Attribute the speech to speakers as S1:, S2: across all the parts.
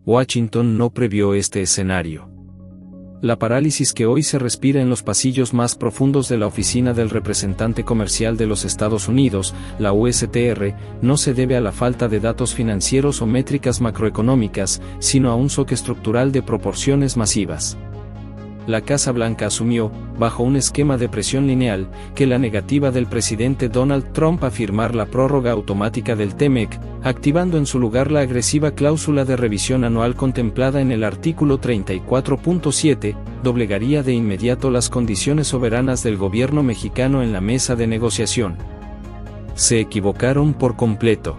S1: Washington no previó este escenario. La parálisis que hoy se respira en los pasillos más profundos de la oficina del representante comercial de los Estados Unidos, la USTR, no se debe a la falta de datos financieros o métricas macroeconómicas, sino a un shock estructural de proporciones masivas. La Casa Blanca asumió, bajo un esquema de presión lineal, que la negativa del presidente Donald Trump a firmar la prórroga automática del TMEC, activando en su lugar la agresiva cláusula de revisión anual contemplada en el artículo 34.7, doblegaría de inmediato las condiciones soberanas del gobierno mexicano en la mesa de negociación. Se equivocaron por completo.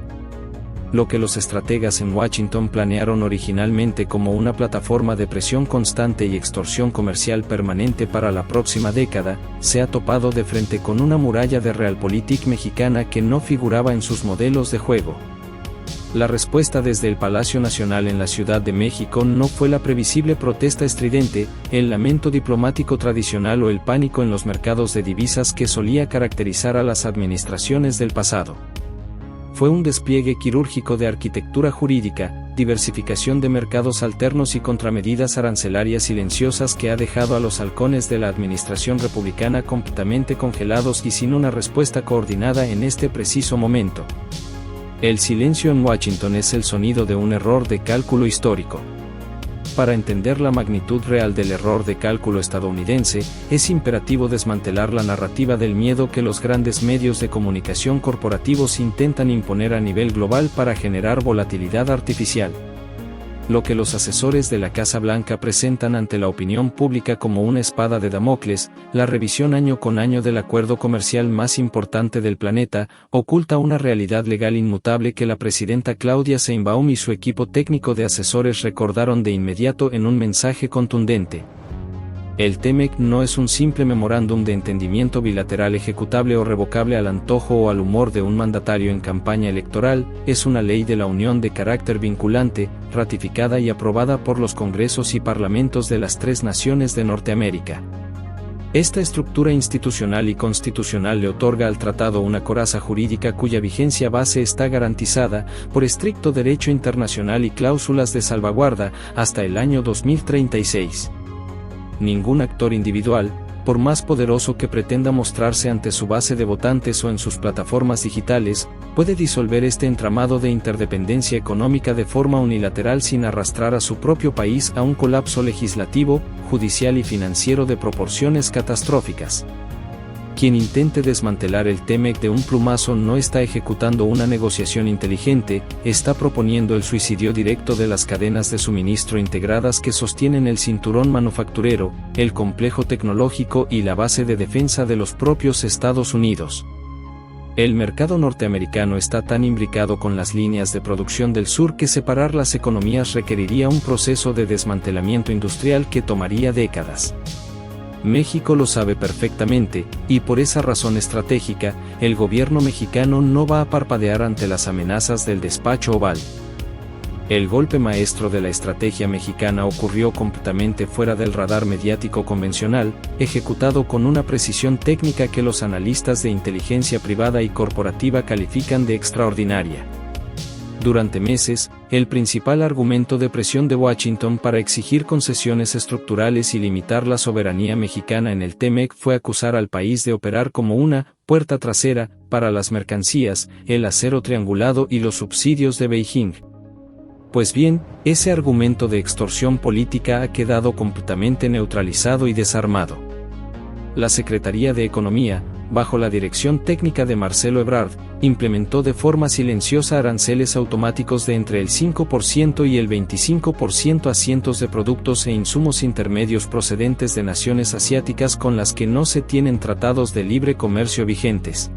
S1: Lo que los estrategas en Washington planearon originalmente como una plataforma de presión constante y extorsión comercial permanente para la próxima década, se ha topado de frente con una muralla de realpolitik mexicana que no figuraba en sus modelos de juego. La respuesta desde el Palacio Nacional en la Ciudad de México no fue la previsible protesta estridente, el lamento diplomático tradicional o el pánico en los mercados de divisas que solía caracterizar a las administraciones del pasado. Fue un despliegue quirúrgico de arquitectura jurídica, diversificación de mercados alternos y contramedidas arancelarias silenciosas que ha dejado a los halcones de la administración republicana completamente congelados y sin una respuesta coordinada en este preciso momento. El silencio en Washington es el sonido de un error de cálculo histórico. Para entender la magnitud real del error de cálculo estadounidense, es imperativo desmantelar la narrativa del miedo que los grandes medios de comunicación corporativos intentan imponer a nivel global para generar volatilidad artificial. Lo que los asesores de la Casa Blanca presentan ante la opinión pública como una espada de Damocles, la revisión año con año del acuerdo comercial más importante del planeta, oculta una realidad legal inmutable que la presidenta Claudia Sheinbaum y su equipo técnico de asesores recordaron de inmediato en un mensaje contundente. El TMEC no es un simple memorándum de entendimiento bilateral ejecutable o revocable al antojo o al humor de un mandatario en campaña electoral, es una ley de la Unión de carácter vinculante, ratificada y aprobada por los congresos y parlamentos de las 3 naciones de Norteamérica. Esta estructura institucional y constitucional le otorga al tratado una coraza jurídica cuya vigencia base está garantizada, por estricto derecho internacional y cláusulas de salvaguarda, hasta el año 2036. Ningún actor individual, por más poderoso que pretenda mostrarse ante su base de votantes o en sus plataformas digitales, puede disolver este entramado de interdependencia económica de forma unilateral sin arrastrar a su propio país a un colapso legislativo, judicial y financiero de proporciones catastróficas. Quien intente desmantelar el TMEC de un plumazo no está ejecutando una negociación inteligente, está proponiendo el suicidio directo de las cadenas de suministro integradas que sostienen el cinturón manufacturero, el complejo tecnológico y la base de defensa de los propios Estados Unidos. El mercado norteamericano está tan imbricado con las líneas de producción del sur que separar las economías requeriría un proceso de desmantelamiento industrial que tomaría décadas. México lo sabe perfectamente, y por esa razón estratégica, el gobierno mexicano no va a parpadear ante las amenazas del despacho oval. El golpe maestro de la estrategia mexicana ocurrió completamente fuera del radar mediático convencional, ejecutado con una precisión técnica que los analistas de inteligencia privada y corporativa califican de extraordinaria. Durante meses, el principal argumento de presión de Washington para exigir concesiones estructurales y limitar la soberanía mexicana en el TMEC fue acusar al país de operar como una puerta trasera para las mercancías, el acero triangulado y los subsidios de Beijing. Pues bien, ese argumento de extorsión política ha quedado completamente neutralizado y desarmado. La Secretaría de Economía, bajo la dirección técnica de Marcelo Ebrard, implementó de forma silenciosa aranceles automáticos de entre el 5% y el 25% a cientos de productos e insumos intermedios procedentes de naciones asiáticas con las que no se tienen tratados de libre comercio vigentes.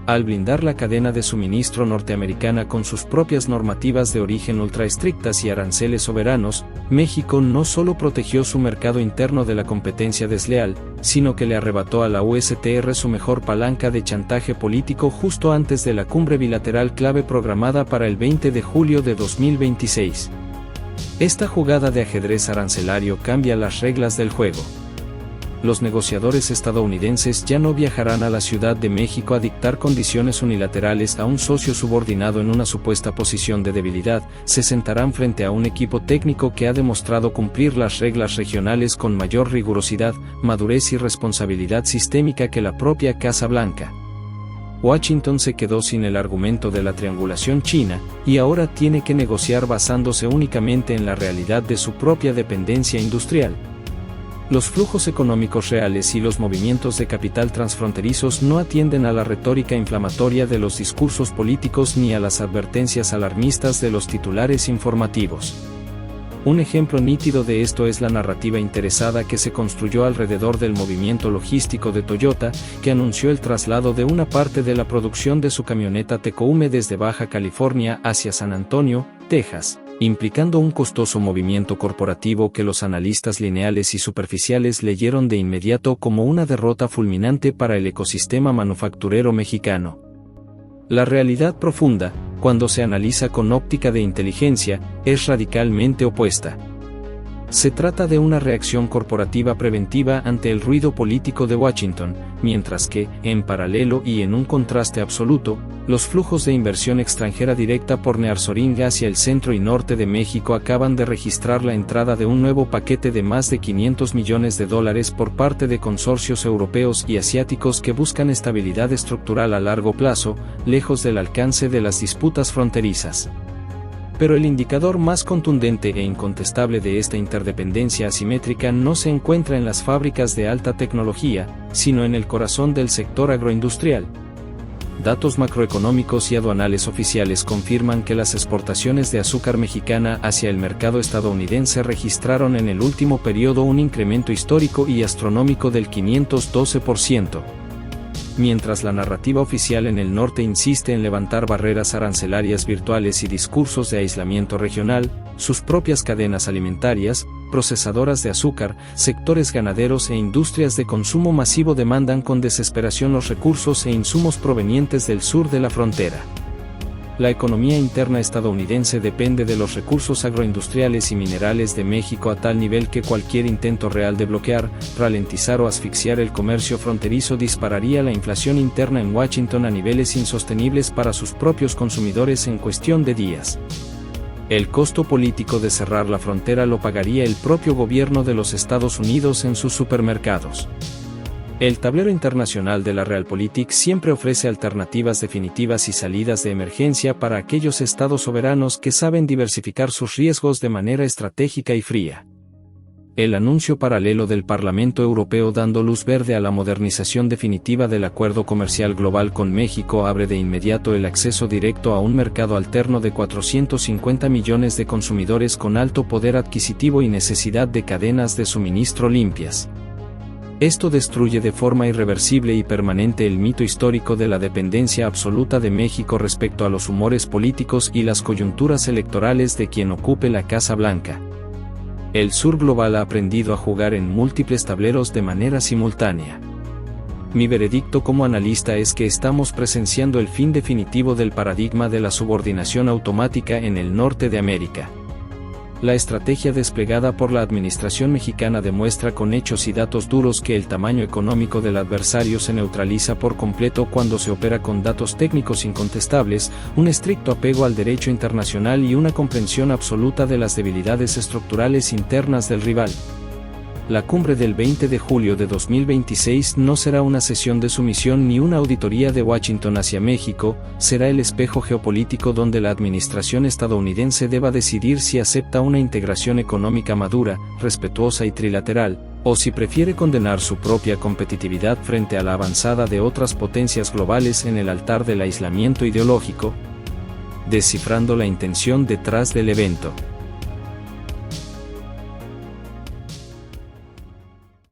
S1: Al blindar la cadena de suministro norteamericana con sus propias normativas de origen ultraestrictas y aranceles soberanos, México no solo protegió su mercado interno de la competencia desleal, sino que le arrebató a la USTR su mejor palanca de chantaje político justo antes de la cumbre bilateral clave programada para el 20 de julio de 2026. Esta jugada de ajedrez arancelario cambia las reglas del juego. los negociadores estadounidenses ya no viajarán a la Ciudad de México a dictar condiciones unilaterales a un socio subordinado en una supuesta posición de debilidad, se sentarán frente a un equipo técnico que ha demostrado cumplir las reglas regionales con mayor rigurosidad, madurez y responsabilidad sistémica que la propia Casa Blanca. Washington se quedó sin el argumento de la triangulación china, y ahora tiene que negociar basándose únicamente en la realidad de su propia dependencia industrial. Los flujos económicos reales y los movimientos de capital transfronterizos no atienden a la retórica inflamatoria de los discursos políticos ni a las advertencias alarmistas de los titulares informativos. Un ejemplo nítido de esto es la narrativa interesada que se construyó alrededor del movimiento logístico de Toyota, que anunció el traslado de una parte de la producción de su camioneta Tecoume desde Baja California hacia San Antonio, Texas, implicando un costoso movimiento corporativo que los analistas lineales y superficiales leyeron de inmediato como una derrota fulminante para el ecosistema manufacturero mexicano. La realidad profunda, cuando se analiza con óptica de inteligencia, es radicalmente opuesta. Se trata de una reacción corporativa preventiva ante el ruido político de Washington, mientras que, en paralelo y en un contraste absoluto, los flujos de inversión extranjera directa por Nearshoring hacia el centro y norte de México acaban de registrar la entrada de un nuevo paquete de más de $500 millones por parte de consorcios europeos y asiáticos que buscan estabilidad estructural a largo plazo, lejos del alcance de las disputas fronterizas. Pero el indicador más contundente e incontestable de esta interdependencia asimétrica no se encuentra en las fábricas de alta tecnología, sino en el corazón del sector agroindustrial. Datos macroeconómicos y aduanales oficiales confirman que las exportaciones de azúcar mexicana hacia el mercado estadounidense registraron en el último periodo un incremento histórico y astronómico del 512%. Mientras la narrativa oficial en el norte insiste en levantar barreras arancelarias virtuales y discursos de aislamiento regional, sus propias cadenas alimentarias, procesadoras de azúcar, sectores ganaderos e industrias de consumo masivo demandan con desesperación los recursos e insumos provenientes del sur de la frontera. La economía interna estadounidense depende de los recursos agroindustriales y minerales de México a tal nivel que cualquier intento real de bloquear, ralentizar o asfixiar el comercio fronterizo dispararía la inflación interna en Washington a niveles insostenibles para sus propios consumidores en cuestión de días. El costo político de cerrar la frontera lo pagaría el propio gobierno de los Estados Unidos en sus supermercados. El tablero internacional de la Realpolitik siempre ofrece alternativas definitivas y salidas de emergencia para aquellos estados soberanos que saben diversificar sus riesgos de manera estratégica y fría. El anuncio paralelo del Parlamento Europeo dando luz verde a la modernización definitiva del acuerdo comercial global con México abre de inmediato el acceso directo a un mercado alterno de 450 millones de consumidores con alto poder adquisitivo y necesidad de cadenas de suministro limpias. Esto destruye de forma irreversible y permanente el mito histórico de la dependencia absoluta de México respecto a los humores políticos y las coyunturas electorales de quien ocupe la Casa Blanca. El sur global ha aprendido a jugar en múltiples tableros de manera simultánea. Mi veredicto como analista es que estamos presenciando el fin definitivo del paradigma de la subordinación automática en el norte de América. La estrategia desplegada por la administración mexicana demuestra con hechos y datos duros que el tamaño económico del adversario se neutraliza por completo cuando se opera con datos técnicos incontestables, un estricto apego al derecho internacional y una comprensión absoluta de las debilidades estructurales internas del rival. La cumbre del 20 de julio de 2026 no será una sesión de sumisión ni una auditoría de Washington hacia México, será el espejo geopolítico donde la administración estadounidense deba decidir si acepta una integración económica madura, respetuosa y trilateral, o si prefiere condenar su propia competitividad frente a la avanzada de otras potencias globales en el altar del aislamiento ideológico. Descifrando la intención detrás del evento.